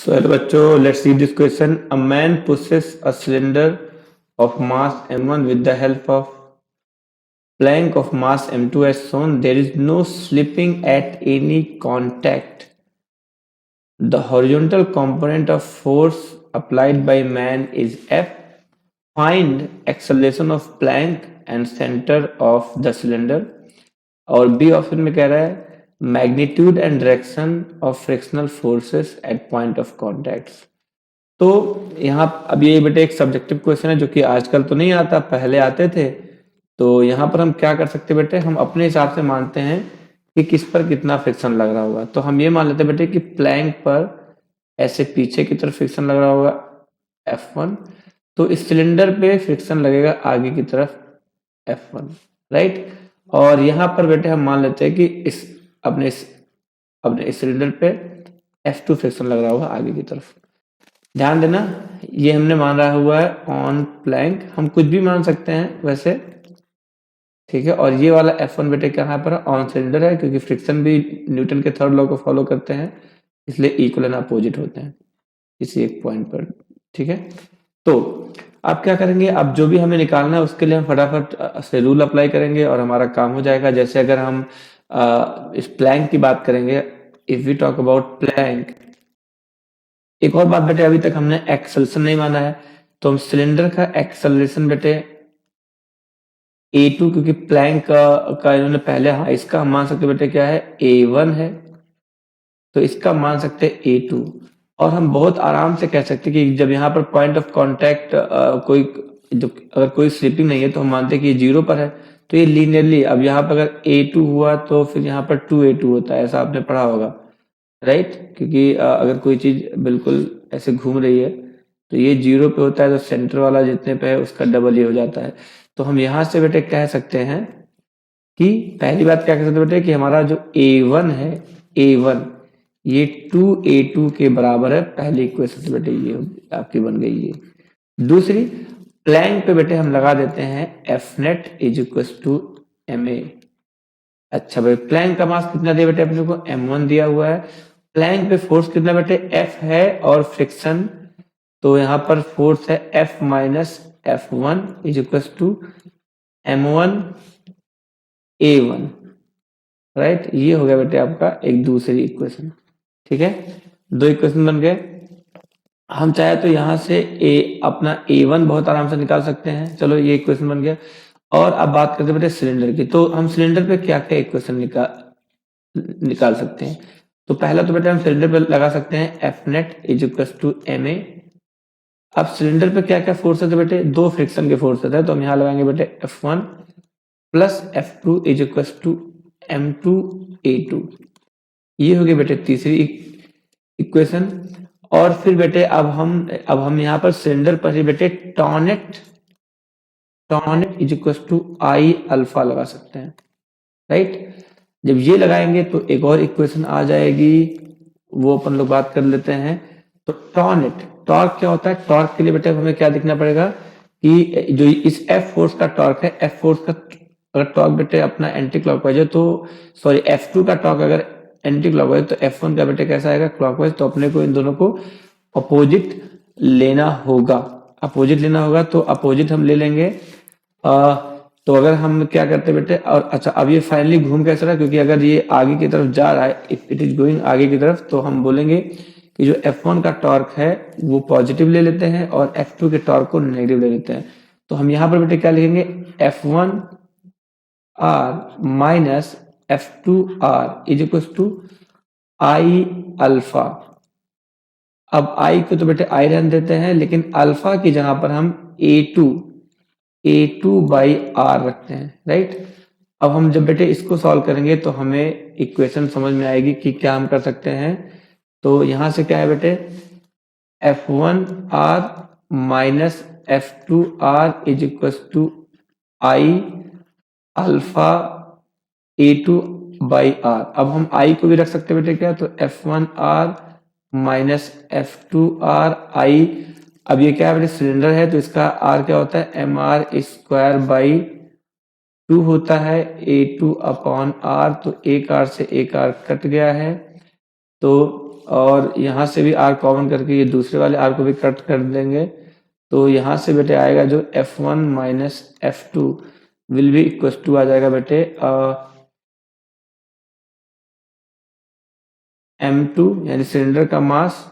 So hello बच्चों, let's see this question. A man pushes a cylinder of mass m1 with the help of plank of mass m2 as shown. There is no slipping at any contact. The horizontal component of force applied by man is F. Find acceleration of plank and center of the cylinder. और B option में कह रहा है magnitude and direction of frictional forces eight point of contact. तो यहाँ अब ये बेटे एक सब्जेक्टिव क्वेश्चन है जो कि आजकल तो नहीं आता, पहले आते थे। तो यहाँ पर हम क्या कर सकते बेटे, हम अपने हिसाब से मानते हैं कि किस पर कितना फ्रिक्शन लग रहा होगा। तो हम ये मान लेते बेटे कि प्लैंक पर ऐसे पीछे की तरफ फ्रिक्शन लग रहा होगा F1, तो इस सिलेंडर पे फ्रिक्शन लगेगा आगे की तरफ F1, राइट। और यहाँ पर बेटे हम मान लेते हैं कि इस अपने इस सिलेंडर पे F2 फ्रिक्शन लग रहा होगा आगे की तरफ। ध्यान देना, ये हमने मान रहा हुआ है ऑन प्लैंक, हम कुछ भी मान सकते हैं वैसे, ठीक है। और ये वाला F1 बेटे कहाँ पर ऑन सिलेंडर है, क्योंकि फ्रिक्शन भी न्यूटन के थर्ड लॉ को फॉलो करते हैं, इसलिए इक्वल एंड अपोजिट होते हैं किसी एक पॉइंट पर, ठीक है। तो अब क्या करेंगे, अब जो भी हमें निकालना है उसके लिए हम फटाफट से रूल अप्लाई करेंगे और हमारा काम हो जाएगा। जैसे अगर हम इस प्लैंक की बात करेंगे, if we talk about Planck, एक और बात बेटे, अभी तक हमने एक्सेलरेशन नहीं माना है, तो हम सिलेंडर का एक्सेलरेशन बेटे A2, क्योंकि प्लैंक का इन्होंने पहले, हाँ इसका हम मान सकते बेटे क्या है, A1 है, तो इसका मान सकते A2। और हम बहुत आराम से कह सकते कि जब यहाँ पर पॉइंट ऑफ कांटेक्ट कोई अगर कोई स्लिपिंग नहीं है तो हम मानते हैं कि ये 0 पर है, तो ये लीनियरली, अब यहाँ पर अगर A2 हुआ तो फिर यहाँ पर 2A2 होता है, ऐसा आपने पढ़ा होगा, राइट। क्योंकि अगर कोई चीज बिल्कुल ऐसे घूम रही है तो ये 0 पे होता है, तो सेंटर वाला जितने पे है उसका डबल ही हो जाता है। तो हम यहाँ से बेटे कह सकते हैं कि पहली बात क्या कह सकते बेटे कि हमारा जो A1 है, A1 ये 2A2 के बराबर है। पहली इक्वेशन से बेटे ये आपकी बन गई है। दूसरी, प्लैंक पे बेटे हम लगा देते हैं F net is equal to ma। अच्छा भाई, प्लैंक का मास कितना दिया बेटे अपने को, m1 दिया हुआ है। प्लैंक पे फोर्स कितना बेटे, F है, और फ्रिक्शन, तो यहाँ पर फोर्स है F minus F1 is equal to m1 A1, right. ये हो गया बेटे आपका एक दूसरी इक्वेशन, ठीक है। दो इक्वेशन बन गए। हम चाहे तो यहाँ से अपना A1 बहुत आराम से निकाल सकते हैं। चलो ये इक्वेशन बन गया। और अब बात करते हैं बेटे सिलेंडर की, तो हम सिलेंडर पे क्या क्या इक्वेशन निकाल सकते हैं। तो पहला तो बेटे हम सिलेंडर पे लगा सकते हैं F net is equal to ma। अब सिलेंडर पे क्या क्या फोर्स है, तो बेटे दो फ्रिक्शन के फोर्स है, तो हम यहाँ लगाएंगे बेटे F1 plus F2 is equal to M2 A2। ये हो गई बेटे तीसरी इक्वेशन। और फिर बेटे अब हम यहाँ पर सिलेंडर पर ही बेटे tau net is equal to I alpha लगा सकते हैं, राइट। जब ये लगाएंगे तो एक और इक्वेशन आ जाएगी, वो अपन लोग बात कर लेते हैं। तो टॉर्क क्या होता है, टॉर्क के लिए बेटे हमें क्या देखना पड़ेगा कि जो इस F फोर्स का टॉर्क है, F फोर्स का अगर टॉर्क बेटे अपना एंटी क्लॉकवाइज है, तो सॉरी F2 का टॉर्क अगर एंटी क्लॉकवाइज तो F1 का बेटे कैसा आएगा, क्लॉकवाइज। तो अपने को इन दोनों को अपोजिट लेना होगा, तो अपोजिट हम ले लेंगे। तो अगर हम क्या करते बेटे, और अच्छा अब ये फाइनली घूम कैसे रहा, क्योंकि अगर ये आगे की तरफ जा रहा है, इफ इट इज गोइंग आगे की तरफ, तो हम बोलेंगे कि जो F1 का टॉर्क है वो पॉजिटिव ले लेते हैं और F2 के टॉर्क को नेगेटिव ले लेते हैं। तो हम यहाँ पर बेटे क्या लिखेंगे, F1 R minus F2 R is equal to I alpha. अब आई को तो बेटे आई रहने देते हैं, लेकिन अल्फा की जगह पर हम A2 बाई आर रखते हैं, राइट। अब हम जब बेटे इसको सॉल्व करेंगे तो हमें इक्वेशन समझ में आएगी कि क्या हम कर सकते हैं। तो यहां से क्या है बेटे, F1 R minus F2 R is equal to I alpha A2 by R. अब हम आई को भी रख सकते हैं बेटे क्या, तो F1 R minus F2 R आई। अब ये क्या है बेटे, सिलेंडर है, तो इसका R क्या होता है, mr स्क्वायर बाई 2 होता है A2 अपॉन R। तो एक R से एक R कट गया है, तो और यहाँ से भी r कॉमन करके ये दूसरे वाले r को भी कट कर देंगे, तो यहाँ से बेटे आएगा जो F1 minus F2 will be equal to आ जाएगा बेटे M2 यानी सिलेंडर का मास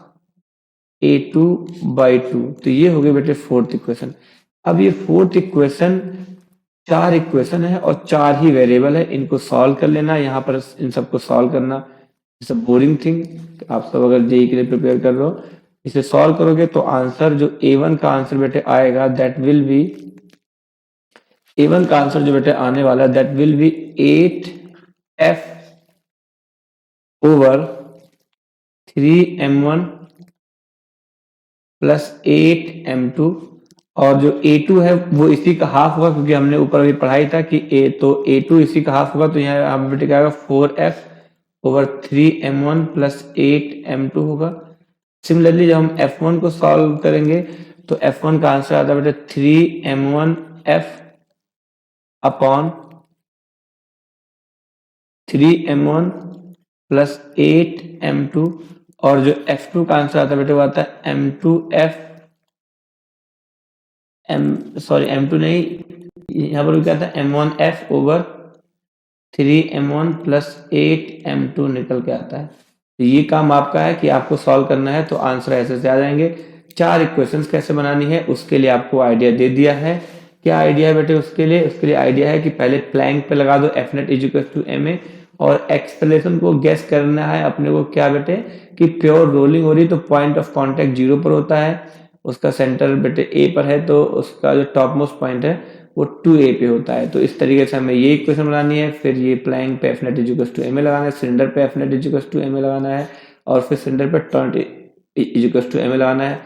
A2/2। तो ये हो गई बेटे फोर्थ इक्वेशन। अब ये फोर्थ इक्वेशन 4 इक्वेशन है और 4 ही वेरिएबल है, इनको सॉल्व कर लेना, यहाँ पर इन सबको सॉल्व करना। इट्स अ बोरिंग थिंग, आप सब अगर जेई के लिए प्रिपेयर कर रहे हो, इसे सॉल्व करोगे तो आंसर जो A1 का आंसर बेटे आएगा दैट विल बी, A1 का आंसर जो बेटे आने वाला है that will be 8F over 3M1 plus 8M2, और जो A2 है वो इसी का हाफ होगा, क्योंकि हमने ऊपर अभी पढ़ाई था कि A2 इसी का हाफ होगा, तो यहाँ बेटे क्या आएगा 4F over 3M1 plus 8M2 होगा। सिमिलरली जब हम F1 को सॉल्व करेंगे तो F1 का आंसर आता है बेटे 3M1F upon 3M1 plus 8M2, और जो F2 का आंसर आता है बेटे वो आता है M2 नहीं, यहाँ पर क्या था M1F over 3M1 plus 8M2 निकल के आता है। तो ये काम आपका है कि आपको सॉल्व करना है, तो आंसर ऐसे से आ जाएंगे। 4 इक्वेशंस कैसे बनानी है उसके लिए आपको आइडिया दे दिया है। क्या आइडिया है बेटे उसके लिए आइडिया है कि पहले प्लैंक पे लगा दो Fnet इक्वल ma, और एक्सप्लेनेशन को गेस करना है अपने को क्या बेटे कि प्योर रोलिंग हो रही तो पॉइंट ऑफ कांटेक्ट 0 पर होता है, उसका सेंटर बेटे A पर है, तो उसका जो टॉप मोस्ट पॉइंट है वो 2A पे होता है। तो इस तरीके से हमें ये इक्वेशन बनानी है, फिर ये प्लैंक पे Fnet ma लगाना है, सिलेंडर पे Fnet ma लगाना है, और फिर सिलेंडर पे टर्न ma लगाना है।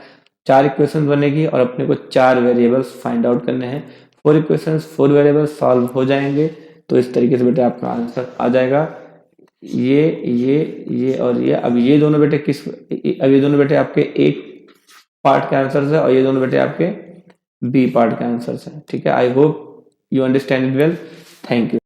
4 इक्वेशन बनेगी और अपने को 4 वेरिएबल्स फाइंड आउट करने हैं। 4 इक्वेशंस 4 वेरिएबल्स सॉल्व हो जाएंगे, तो इस तरीके से बेटे आपका आंसर आ जाएगा। ये और ये, अब ये दोनों बेटे आपके एक पार्ट के आंसर है और ये दोनों बेटे आपके बी पार्ट के आंसर है। ठीक है, I hope you understand it well. Thank you.